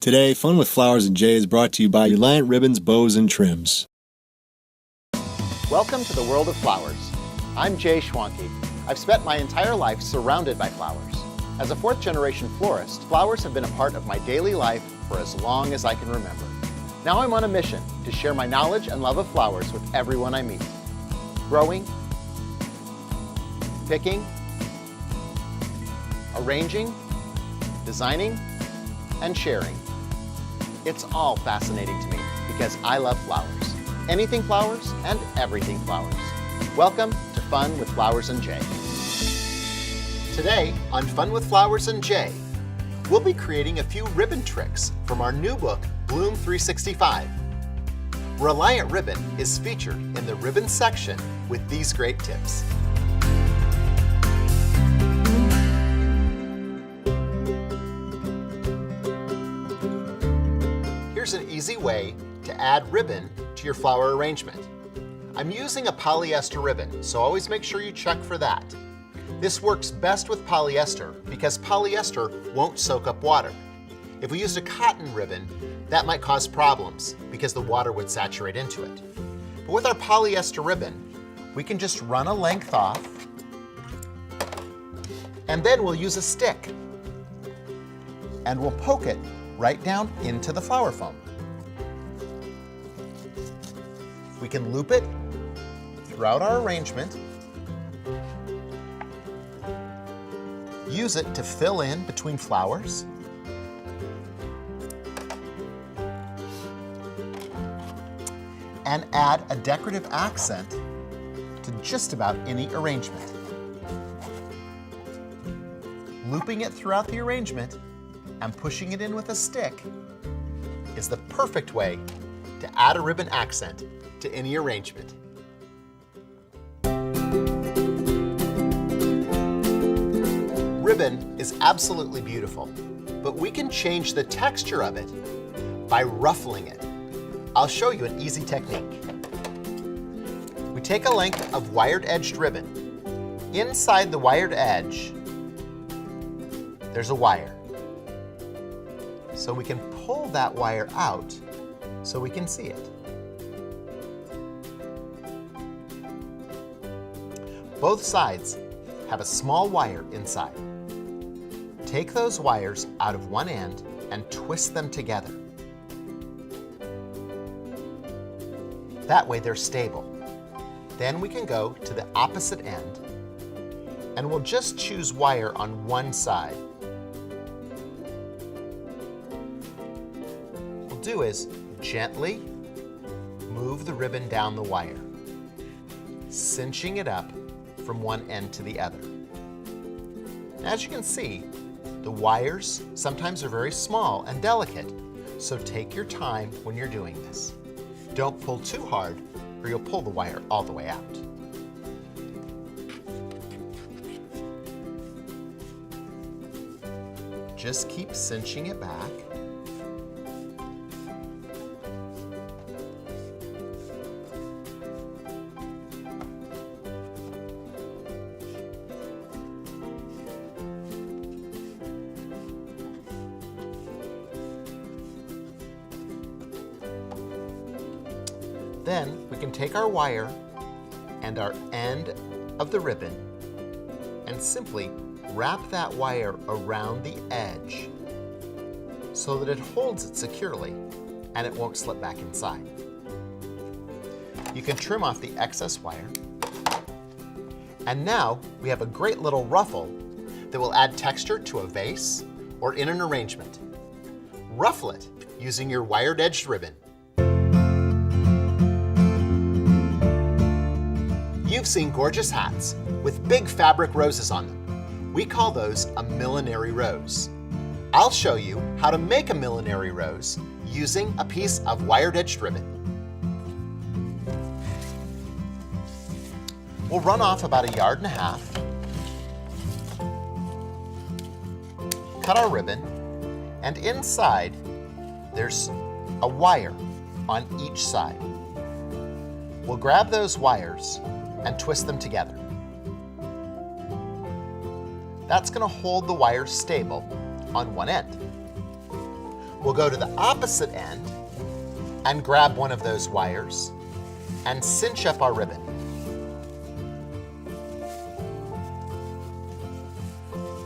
Today, Fun with Flowers and Jay is brought to you by Reliant Ribbons, Bows, and Trims. Welcome to the world of flowers. I'm Jay Schwanke. I've spent my entire life surrounded by flowers. As a fourth-generation florist, flowers have been a part of my daily life for as long as I can remember. Now I'm on a mission to share my knowledge and love of flowers with everyone I meet. Growing, picking, arranging, designing, and sharing. It's all fascinating to me because I love flowers. Anything flowers and everything flowers. Welcome to Fun with Flowers and Jay. Today on Fun with Flowers and Jay, we'll be creating a few ribbon tricks from our new book, Bloom 365. Reliant Ribbon is featured in the ribbon section with these great tips. Here's an easy way to add ribbon to your flower arrangement. I'm using a polyester ribbon, so always make sure you check for that. This works best with polyester because polyester won't soak up water. If we used a cotton ribbon, that might cause problems because the water would saturate into it. But with our polyester ribbon, we can just run a length off, and then we'll use a stick, and we'll poke it right down into the flower foam. We can loop it throughout our arrangement, use it to fill in between flowers, and add a decorative accent to just about any arrangement. Looping it throughout the arrangement and pushing it in with a stick is the perfect way to add a ribbon accent to any arrangement. Ribbon is absolutely beautiful, but we can change the texture of it by ruffling it. I'll show you an easy technique. We take a length of wired edged ribbon. Inside the wired edge, there's a wire. So we can pull that wire out so we can see it. Both sides have a small wire inside. Take those wires out of one end and twist them together. That way they're stable. Then we can go to the opposite end and we'll just choose wire on one side. What we'll do is gently move the ribbon down the wire, cinching it up from one end to the other. As you can see, the wires sometimes are very small and delicate, so take your time when you're doing this. Don't pull too hard or you'll pull the wire all the way out. Just keep cinching it back. Then we can take our wire and our end of the ribbon and simply wrap that wire around the edge so that it holds it securely and it won't slip back inside. You can trim off the excess wire. And now we have a great little ruffle that will add texture to a vase or in an arrangement. Ruffle it using your wired edged ribbon. You've seen gorgeous hats with big fabric roses on them. We call those a millinery rose. I'll show you how to make a millinery rose using a piece of wired edged ribbon. We'll run off about 1.5 yards, cut our ribbon, and inside there's a wire on each side. We'll grab those wires and twist them together. That's going to hold the wire stable on one end. We'll go to the opposite end and grab one of those wires and cinch up our ribbon.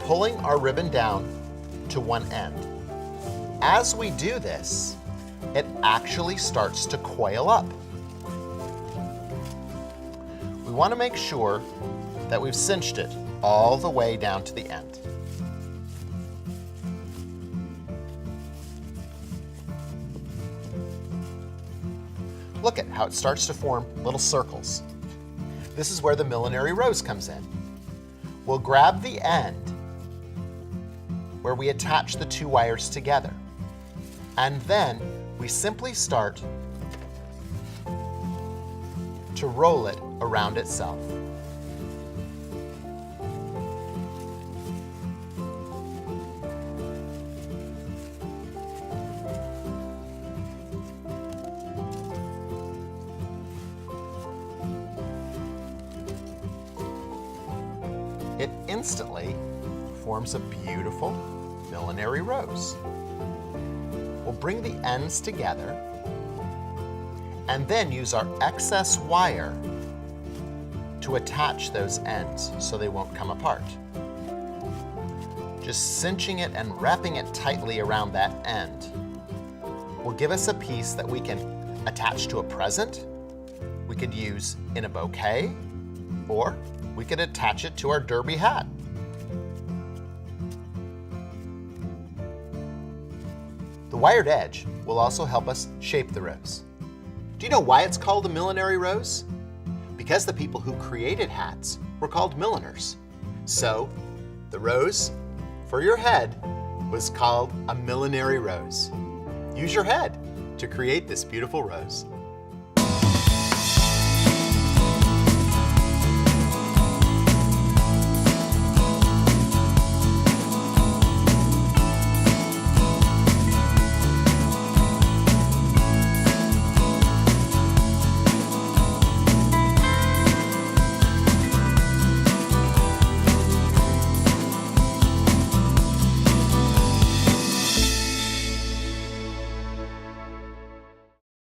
Pulling our ribbon down to one end. As we do this, it actually starts to coil up. We want to make sure that we've cinched it all the way down to the end. Look at how it starts to form little circles. This is where the Millinery Rose comes in. We'll grab the end where we attach the two wires together, and then we simply start to roll it around itself. It instantly forms a beautiful Millinery Rose. We'll bring the ends together and then use our excess wire to attach those ends so they won't come apart. Just cinching it and wrapping it tightly around that end will give us a piece that we can attach to a present, we could use in a bouquet, or we could attach it to our derby hat. The wired edge will also help us shape the rose. Do you know why it's called a Millinery Rose? Because the people who created hats were called milliners. So the rose for your head was called a Millinery Rose. Use your head to create this beautiful rose.